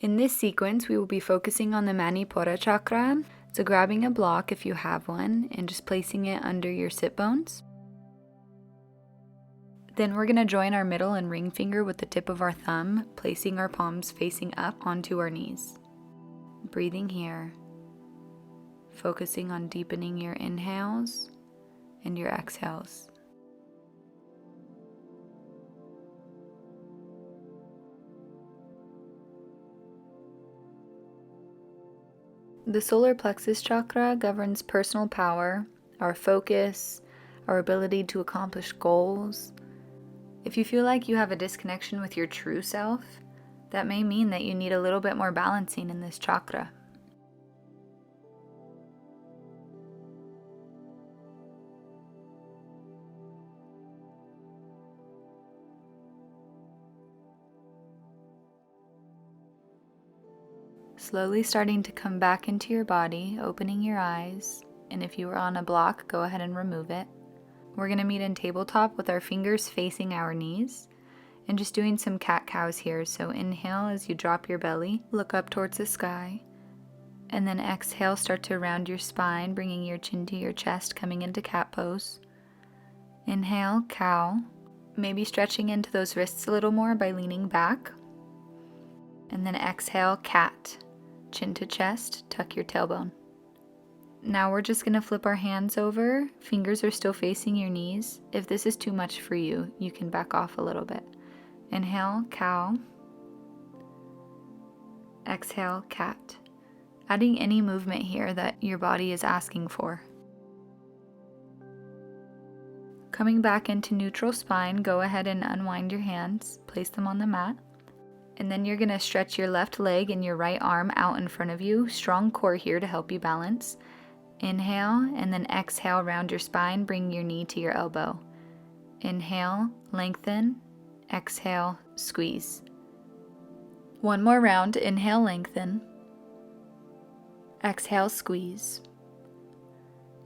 In this sequence, we will be focusing on the Manipura Chakra, so grabbing a block if you have one and just placing it under your sit bones. Then we're going to join our middle and ring finger with the tip of our thumb, placing our palms facing up onto our knees. Breathing here, focusing on deepening your inhales and your exhales. The solar plexus chakra governs personal power, our focus, our ability to accomplish goals. If you feel like you have a disconnection with your true self, that may mean that you need a little bit more balancing in this chakra. Slowly starting to come back into your body, opening your eyes, and if you were on a block, go ahead and remove it. We're going to meet in tabletop with our fingers facing our knees and just doing some cat-cows here. So inhale as you drop your belly, look up towards the sky, and then exhale, start to round your spine, bringing your chin to your chest, coming into cat pose. Inhale, cow, maybe stretching into those wrists a little more by leaning back, and then exhale, cat. Chin to chest, tuck your tailbone. Now we're just going to flip our hands over. Fingers are still facing your knees. If this is too much for you, you can back off a little bit. Inhale, cow. Exhale, cat. Adding any movement here that your body is asking for. Coming back into neutral spine, go ahead and unwind your hands. Place them on the mat. And then you're going to stretch your left leg and your right arm out in front of you. Strong core here to help you balance. Inhale and then exhale, round your spine, bring your knee to your elbow. Inhale, lengthen. Exhale, squeeze. One more round. Inhale, lengthen. Exhale, squeeze.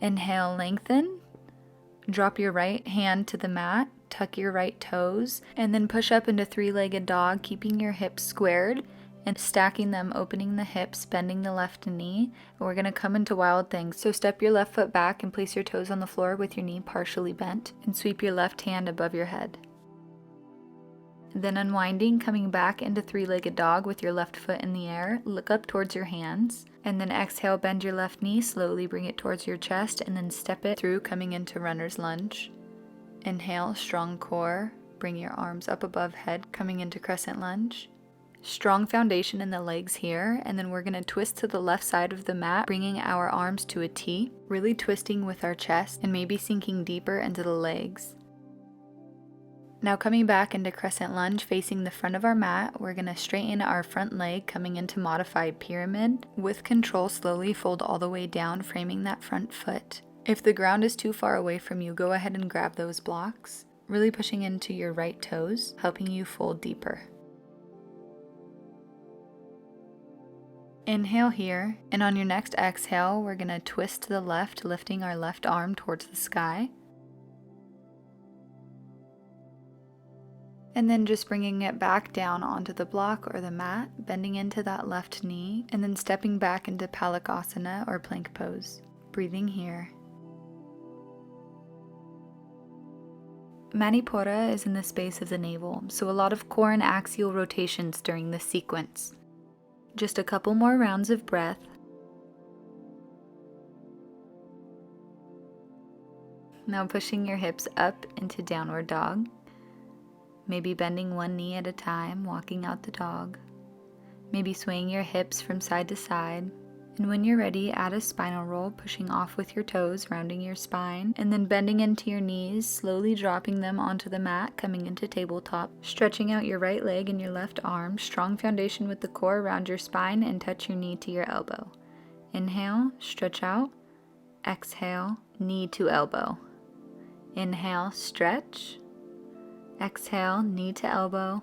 Inhale, lengthen. Drop your right hand to the mat. Tuck your right toes, and then push up into three-legged dog, keeping your hips squared and stacking them, opening the hips, bending the left knee. And we're going to come into wild things. So step your left foot back and place your toes on the floor with your knee partially bent, and sweep your left hand above your head. And then unwinding, coming back into three-legged dog with your left foot in the air. Look up towards your hands, and then exhale, bend your left knee, slowly bring it towards your chest, and then step it through, coming into runner's lunge. Inhale, strong core, bring your arms up above head, coming into crescent lunge. Strong foundation in the legs here, and then we're going to twist to the left side of the mat, bringing our arms to a T, really twisting with our chest and maybe sinking deeper into the legs. Now coming back into crescent lunge, facing the front of our mat, we're going to straighten our front leg, coming into modified pyramid. With control, slowly fold all the way down, framing that front foot. If the ground is too far away from you, go ahead and grab those blocks, really pushing into your right toes, helping you fold deeper. Inhale here, and on your next exhale, we're going to twist to the left, lifting our left arm towards the sky. And then just bringing it back down onto the block or the mat, bending into that left knee, and then stepping back into Palakasana or plank pose. Breathing here. Manipura is in the space of the navel, so a lot of core and axial rotations during this sequence. Just a couple more rounds of breath. Now pushing your hips up into downward dog. Maybe bending one knee at a time, walking out the dog. Maybe swaying your hips from side to side. And when you're ready, add a spinal roll, pushing off with your toes, rounding your spine, and then bending into your knees, slowly dropping them onto the mat, coming into tabletop, stretching out your right leg and your left arm, strong foundation with the core around your spine, and touch your knee to your elbow. Inhale, stretch out. Exhale, knee to elbow. Inhale, stretch. Exhale, knee to elbow.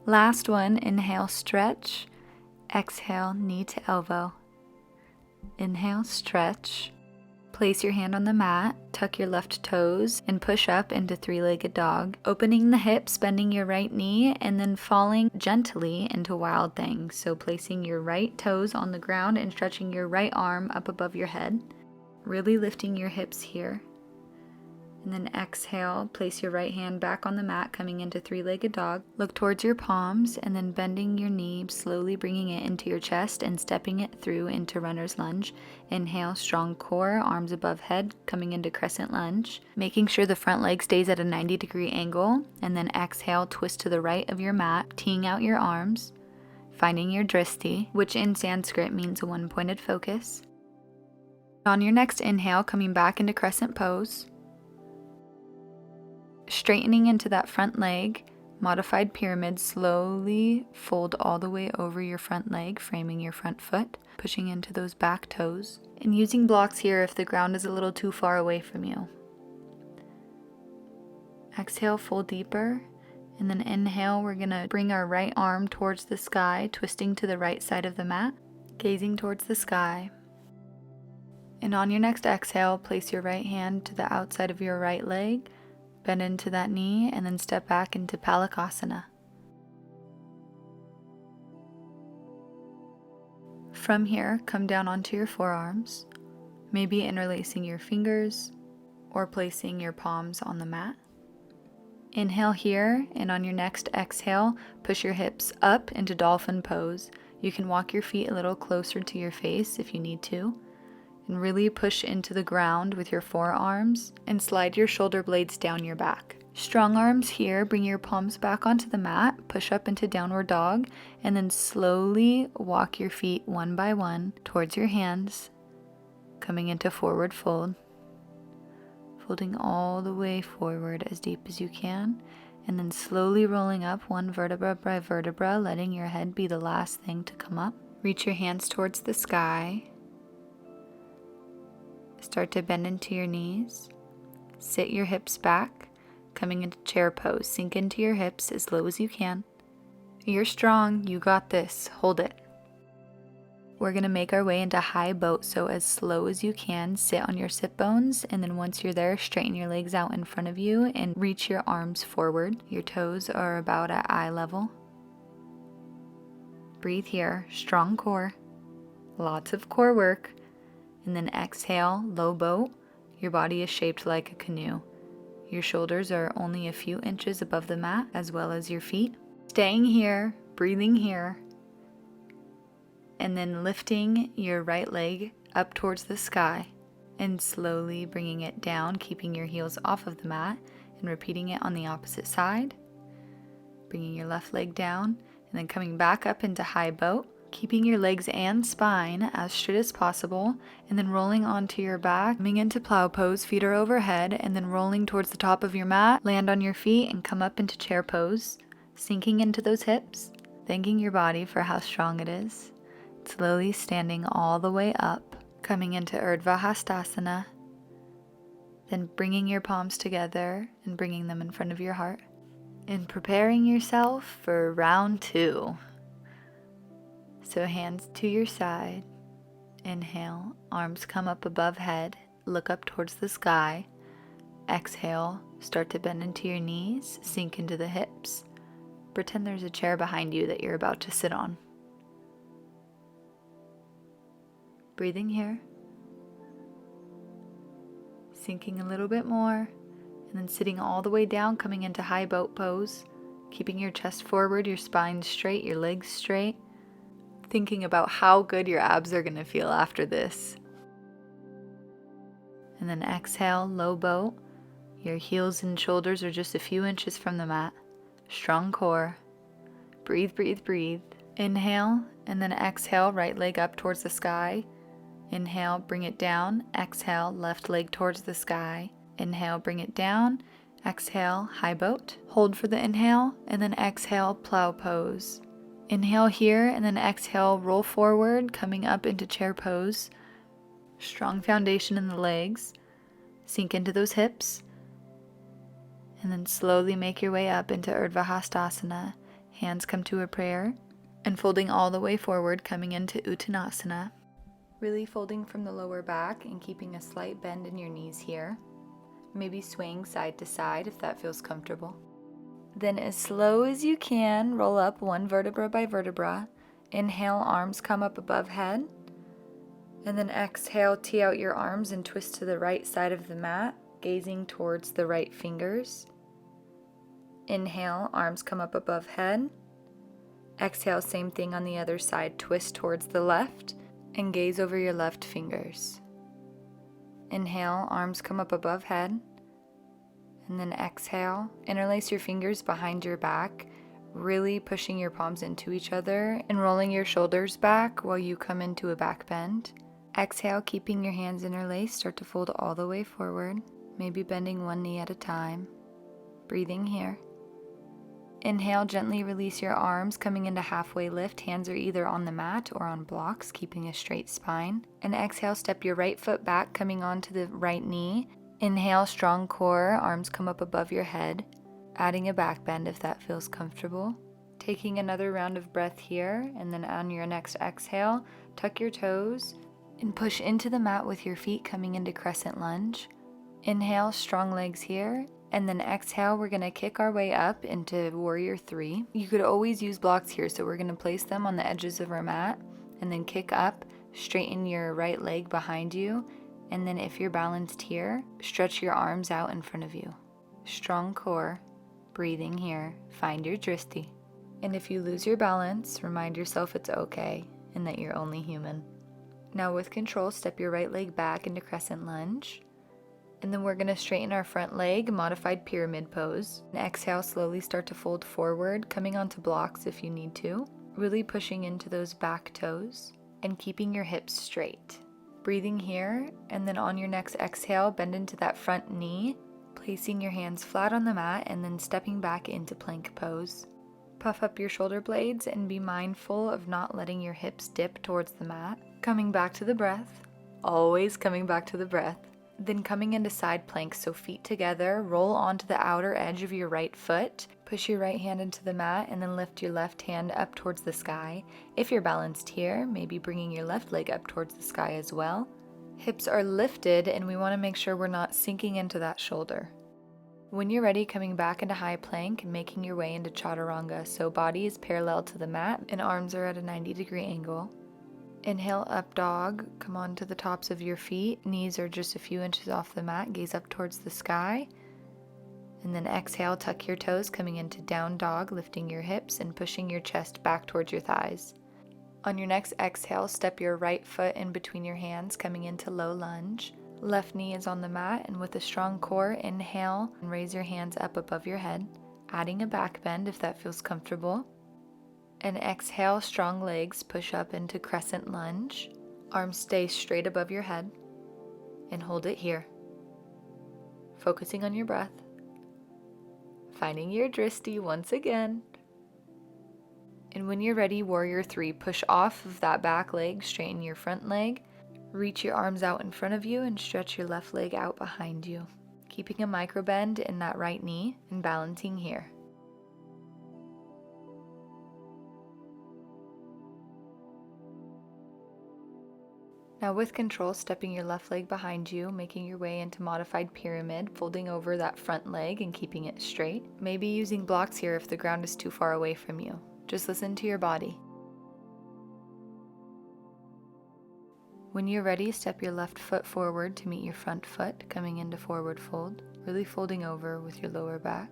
Last one, inhale, stretch. Exhale, knee to elbow. Inhale, stretch. Place your hand on the mat, tuck your left toes, and push up into three-legged dog, opening the hips, bending your right knee, and then falling gently into wild thing. So placing your right toes on the ground and stretching your right arm up above your head, really lifting your hips here. And then exhale, place your right hand back on the mat, coming into three-legged dog. Look towards your palms and then bending your knee, slowly bringing it into your chest and stepping it through into runner's lunge. Inhale, strong core, arms above head, coming into crescent lunge, making sure the front leg stays at a 90-degree angle. And then exhale, twist to the right of your mat, teeing out your arms, finding your dristi, which in Sanskrit means a one-pointed focus. On your next inhale, coming back into crescent pose, straightening into that front leg, modified pyramid, slowly fold all the way over your front leg, framing your front foot, pushing into those back toes, and using blocks here if the ground is a little too far away from you. Exhale, fold deeper, and then inhale, we're gonna bring our right arm towards the sky, twisting to the right side of the mat, gazing towards the sky. And on your next exhale, place your right hand to the outside of your right leg, bend into that knee, and then step back into Palakasana. From here, come down onto your forearms, maybe interlacing your fingers or placing your palms on the mat. Inhale here, and on your next exhale, push your hips up into dolphin pose. You can walk your feet a little closer to your face if you need to, and really push into the ground with your forearms and slide your shoulder blades down your back. Strong arms here, bring your palms back onto the mat, push up into downward dog, and then slowly walk your feet one by one towards your hands, coming into forward fold, folding all the way forward as deep as you can, and then slowly rolling up one vertebra by vertebra, letting your head be the last thing to come up. Reach your hands towards the sky. Start to bend into your knees. Sit your hips back, coming into chair pose. Sink into your hips as low as you can. You're strong, you got this, hold it. We're gonna make our way into high boat, so as slow as you can, sit on your sit bones, and then once you're there, straighten your legs out in front of you and reach your arms forward. Your toes are about at eye level. Breathe here, strong core, lots of core work. And then exhale, low boat. Your body is shaped like a canoe. Your shoulders are only a few inches above the mat, as well as your feet. Staying here, breathing here, and then lifting your right leg up towards the sky and slowly bringing it down, keeping your heels off of the mat, and repeating it on the opposite side. Bringing your left leg down, and then coming back up into high boat, keeping your legs and spine as straight as possible, and then rolling onto your back, coming into plow pose, feet are overhead, and then rolling towards the top of your mat, land on your feet and come up into chair pose, sinking into those hips, thanking your body for how strong it is, slowly standing all the way up, coming into Urdhva Hastasana, then bringing your palms together and bringing them in front of your heart, and preparing yourself for round 2. So hands to your side, inhale, arms come up above head, look up towards the sky. Exhale, start to bend into your knees, sink into the hips. Pretend there's a chair behind you that you're about to sit on. Breathing here, sinking a little bit more, and then sitting all the way down, coming into high boat pose, keeping your chest forward, your spine straight, your legs straight. Thinking about how good your abs are going to feel after this. And then exhale, low boat. Your heels and shoulders are just a few inches from the mat. Strong core. Breathe, breathe, breathe. Inhale, and then exhale, right leg up towards the sky. Inhale, bring it down. Exhale, left leg towards the sky. Inhale, bring it down. Exhale, high boat. Hold for the inhale, and then exhale, plow pose. Inhale here, and then exhale, roll forward, coming up into chair pose. Strong foundation in the legs. Sink into those hips. And then slowly make your way up into Urdhva Hastasana. Hands come to a prayer. And folding all the way forward, coming into Uttanasana. Really folding from the lower back and keeping a slight bend in your knees here. Maybe swaying side to side if that feels comfortable. Then as slow as you can, roll up one vertebra by vertebra. Inhale, arms come up above head. And then exhale, tee out your arms and twist to the right side of the mat, gazing towards the right fingers. Inhale, arms come up above head. Exhale, same thing on the other side, twist towards the left and gaze over your left fingers. Inhale, arms come up above head. And then exhale, interlace your fingers behind your back, really pushing your palms into each other and rolling your shoulders back while you come into a back bend. Exhale, keeping your hands interlaced, start to fold all the way forward, maybe bending one knee at a time. Breathing here. Inhale, gently release your arms, coming into halfway lift. Hands are either on the mat or on blocks, keeping a straight spine. And exhale, step your right foot back, coming onto the right knee. Inhale, strong core, arms come up above your head, adding a back bend if that feels comfortable. Taking another round of breath here, and then on your next exhale, tuck your toes and push into the mat with your feet coming into crescent lunge. Inhale, strong legs here. And then exhale, we're going to kick our way up into Warrior 3. You could always use blocks here, so we're going to place them on the edges of our mat and then kick up, straighten your right leg behind you, and then if you're balanced here, stretch your arms out in front of you. Strong core, breathing here, find your drishti. And if you lose your balance, remind yourself it's okay and that you're only human. Now with control, step your right leg back into crescent lunge. And then we're going to straighten our front leg, modified pyramid pose. And exhale, slowly start to fold forward, coming onto blocks if you need to. Really pushing into those back toes and keeping your hips straight. Breathing here, and then on your next exhale, bend into that front knee, placing your hands flat on the mat and then stepping back into plank pose. Puff up your shoulder blades and be mindful of not letting your hips dip towards the mat. Coming back to the breath, always coming back to the breath. Then coming into side plank, so feet together, roll onto the outer edge of your right foot, push your right hand into the mat, and then lift your left hand up towards the sky. If you're balanced here, maybe bringing your left leg up towards the sky as well. Hips are lifted, and we want to make sure we're not sinking into that shoulder. When you're ready, coming back into high plank and making your way into chaturanga, so body is parallel to the mat and arms are at a 90-degree angle. Inhale, up dog, come onto the tops of your feet, knees are just a few inches off the mat, gaze up towards the sky. And then exhale, tuck your toes, coming into down dog, lifting your hips and pushing your chest back towards your thighs. On your next exhale, step your right foot in between your hands, coming into low lunge. Left knee is on the mat, and with a strong core, inhale and raise your hands up above your head, adding a back bend if that feels comfortable. And exhale, strong legs, push up into crescent lunge. Arms stay straight above your head and hold it here. Focusing on your breath. Finding your drishti once again. And when you're ready, Warrior 3, push off of that back leg, straighten your front leg, reach your arms out in front of you and stretch your left leg out behind you. Keeping a micro bend in that right knee and balancing here. Now with control, stepping your left leg behind you, making your way into modified pyramid, folding over that front leg and keeping it straight. Maybe using blocks here if the ground is too far away from you. Just listen to your body. When you're ready, step your left foot forward to meet your front foot, coming into forward fold, really folding over with your lower back.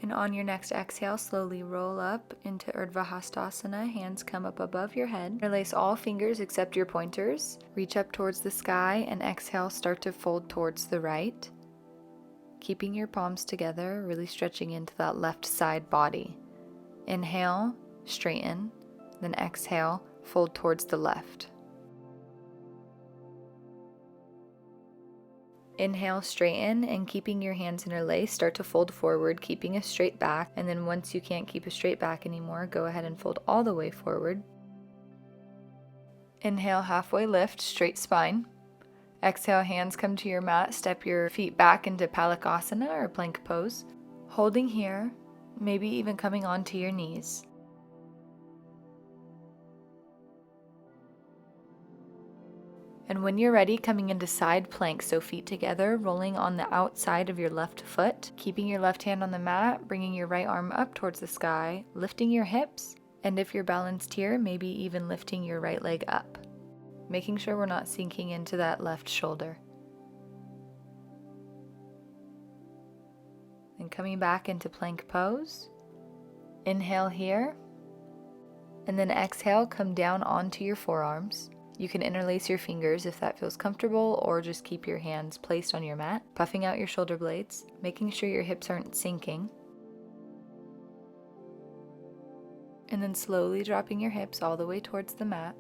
And on your next exhale, slowly roll up into Urdhva Hastasana. Hands come up above your head. Interlace all fingers except your pointers. Reach up towards the sky and exhale, start to fold towards the right. Keeping your palms together, really stretching into that left side body. Inhale, straighten, then exhale, fold towards the left. Inhale, straighten, and keeping your hands interlaced, start to fold forward, keeping a straight back, and then once you can't keep a straight back anymore, go ahead and fold all the way forward. Inhale, halfway lift, straight spine. Exhale, hands come to your mat, step your feet back into Palakasana or plank pose. Holding here, maybe even coming onto your knees. And when you're ready, coming into side plank, so feet together, rolling on the outside of your left foot, keeping your left hand on the mat, bringing your right arm up towards the sky, lifting your hips, and if you're balanced here, maybe even lifting your right leg up, making sure we're not sinking into that left shoulder. And coming back into plank pose, inhale here, and then exhale, come down onto your forearms. You can interlace your fingers if that feels comfortable, or just keep your hands placed on your mat, puffing out your shoulder blades, making sure your hips aren't sinking. And then slowly dropping your hips all the way towards the mat,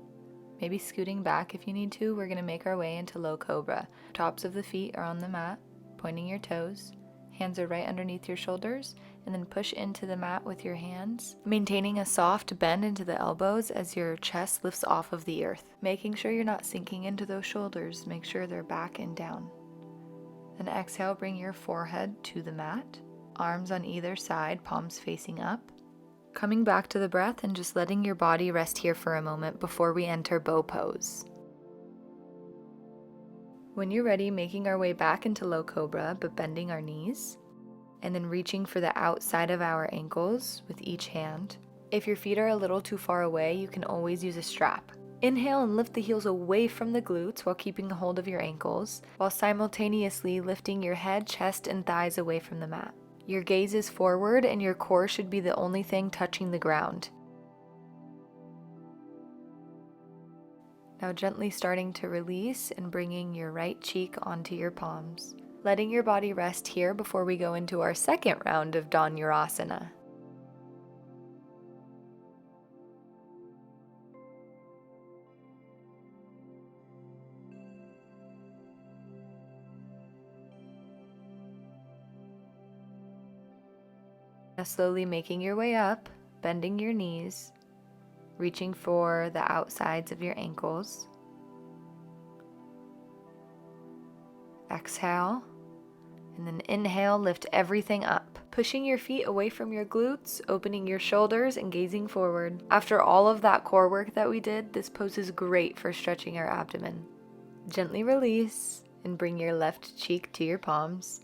maybe scooting back if you need to. We're going to make our way into low cobra. Tops of the feet are on the mat, pointing your toes. Hands are right underneath your shoulders, and then push into the mat with your hands, maintaining a soft bend into the elbows as your chest lifts off of the earth. Making sure you're not sinking into those shoulders, make sure they're back and down. Then exhale, bring your forehead to the mat, arms on either side, palms facing up. Coming back to the breath and just letting your body rest here for a moment before we enter bow pose. When you're ready, making our way back into low cobra, but bending our knees, and then reaching for the outside of our ankles with each hand. If your feet are a little too far away, you can always use a strap. Inhale and lift the heels away from the glutes while keeping a hold of your ankles, while simultaneously lifting your head, chest, and thighs away from the mat. Your gaze is forward and your core should be the only thing touching the ground. Now gently starting to release and bringing your right cheek onto your palms. Letting your body rest here before we go into our second round of Dhanurasana. Now slowly making your way up, bending your knees, reaching for the outsides of your ankles. Exhale, and then inhale, lift everything up. Pushing your feet away from your glutes, opening your shoulders and gazing forward. After all of that core work that we did, this pose is great for stretching our abdomen. Gently release and bring your left cheek to your palms.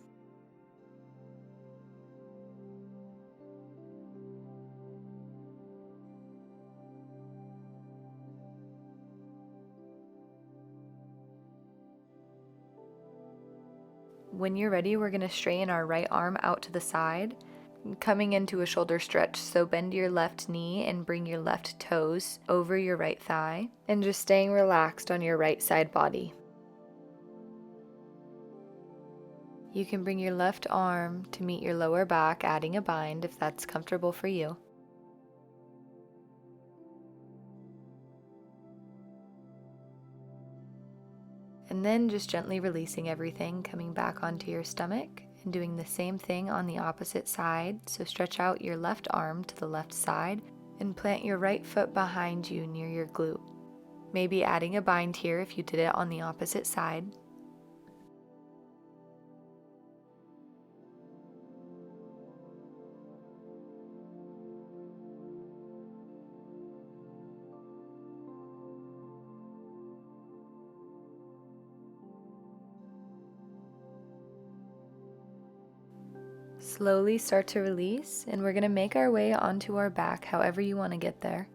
When you're ready, we're going to straighten our right arm out to the side, coming into a shoulder stretch. So bend your left knee and bring your left toes over your right thigh, and just staying relaxed on your right side body. You can bring your left arm to meet your lower back, adding a bind if that's comfortable for you. And then just gently releasing everything, coming back onto your stomach and doing the same thing on the opposite side. So stretch out your left arm to the left side and plant your right foot behind you near your glute. Maybe adding a bind here if you did it on the opposite side. Slowly start to release, and we're going to make our way onto our back however you want to get there.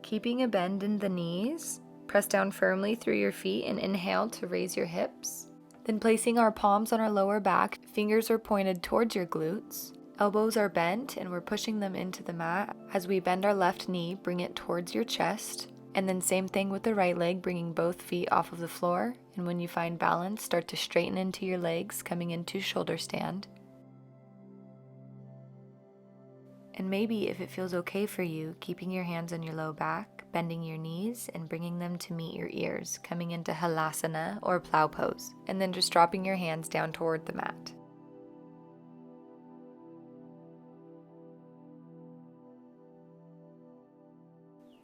Keeping a bend in the knees, press down firmly through your feet and inhale to raise your hips. Then placing our palms on our lower back, fingers are pointed towards your glutes. Elbows are bent and we're pushing them into the mat. As we bend our left knee, bring it towards your chest. And then same thing with the right leg, bringing both feet off of the floor. And when you find balance, start to straighten into your legs, coming into shoulder stand. And maybe if it feels okay for you, keeping your hands on your low back, bending your knees and bringing them to meet your ears, coming into halasana or plow pose. And then just dropping your hands down toward the mat.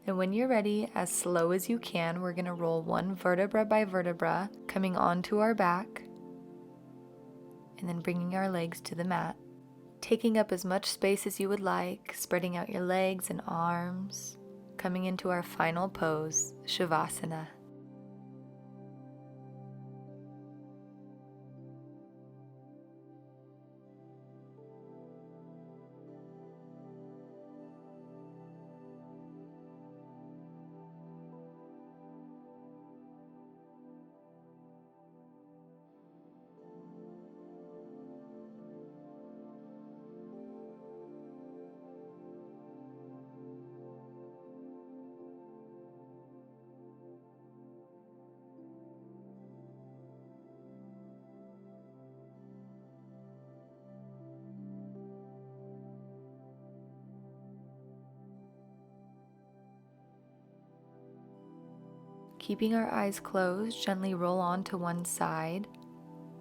And when you're ready, as slow as you can, we're going to roll one vertebra by vertebra, coming onto our back, and then bringing our legs to the mat. taking up as much space as you would like, spreading out your legs and arms, coming into our final pose, Shavasana. Keeping our eyes closed, gently roll on to one side,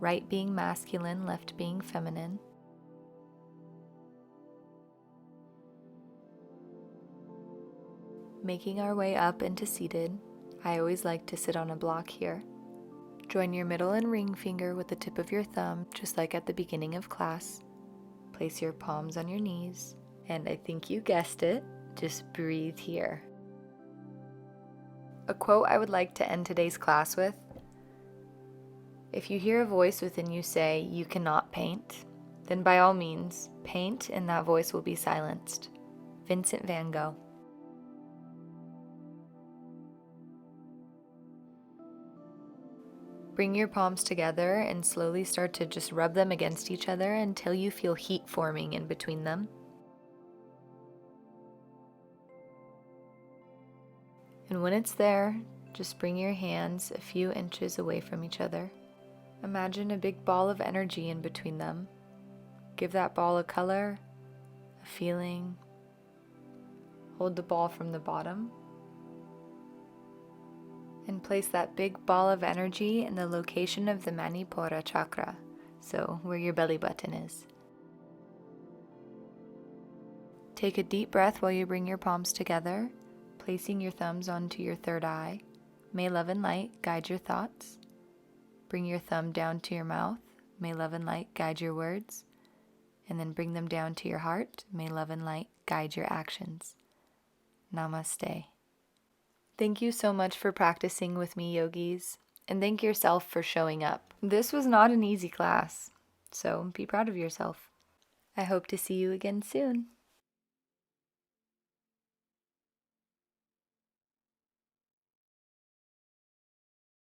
right being masculine, left being feminine. Making our way up into seated. I always like to sit on a block here. Join your middle and ring finger with the tip of your thumb, just like at the beginning of class. Place your palms on your knees, and I think you guessed it, just breathe here. A quote I would like to end today's class with: if you hear a voice within you say, "You cannot paint," then by all means, paint and that voice will be silenced. Vincent van Gogh. Bring your palms together and slowly start to just rub them against each other until you feel heat forming in between them. And when it's there, just bring your hands a few inches away from each other. Imagine a big ball of energy in between them. Give that ball a color, a feeling. Hold the ball from the bottom. And place that big ball of energy in the location of the Manipura Chakra, so where your belly button is. Take a deep breath while you bring your palms together, placing your thumbs onto your third eye. May love and light guide your thoughts. Bring your thumb down to your mouth. May love and light guide your words. And then bring them down to your heart. May love and light guide your actions. Namaste. Thank you so much for practicing with me, yogis, and thank yourself for showing up. This was not an easy class, so be proud of yourself. I hope to see you again soon.